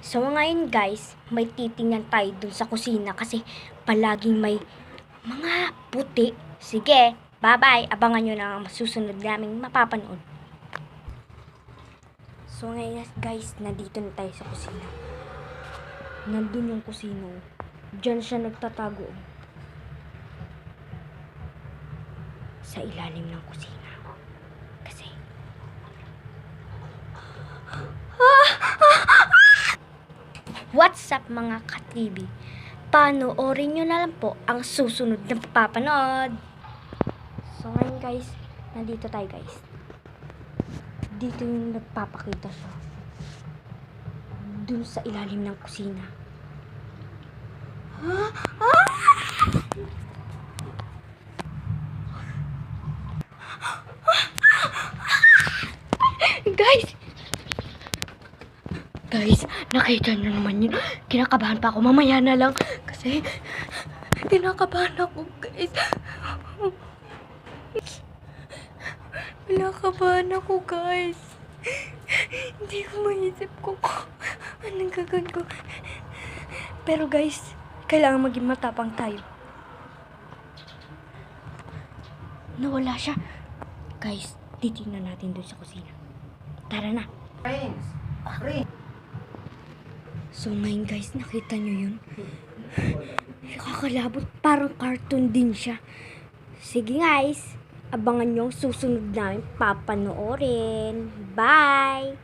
So ngayon guys, may titingnan tayo dun sa kusina kasi palaging may mga puti. Sige, bye-bye. Abangan nyo na ang masusunod naming mapapanood. So ngayon guys, nandito na tayo sa kusina. Nandun yung kusino. Diyan siya nagtatago. Sa ilalim ng kusina. Kasi what's up mga ka-TV? Panoorin nyo na lang po ang susunod na papanood. So ngayon guys, nandito tayo guys. Dito yung nagpapakita siya. Dun sa ilalim ng kusina. Guys, nakita nyo naman yun. Kinakabahan pa ako. Mamaya na lang. Kasi, kinakabahan ako, guys. Kinakabahan ako, guys. Hindi ko maisip kung anong gagawin ko. Pero guys, kailangan maging matapang tayo. Nawala siya. Guys, titignan natin doon sa kusina. Tara na. So ngayon guys, nakita nyo yun? Nakakalabot, parang cartoon din siya. Sige guys, abangan nyo ang susunod namin papanoorin. Bye!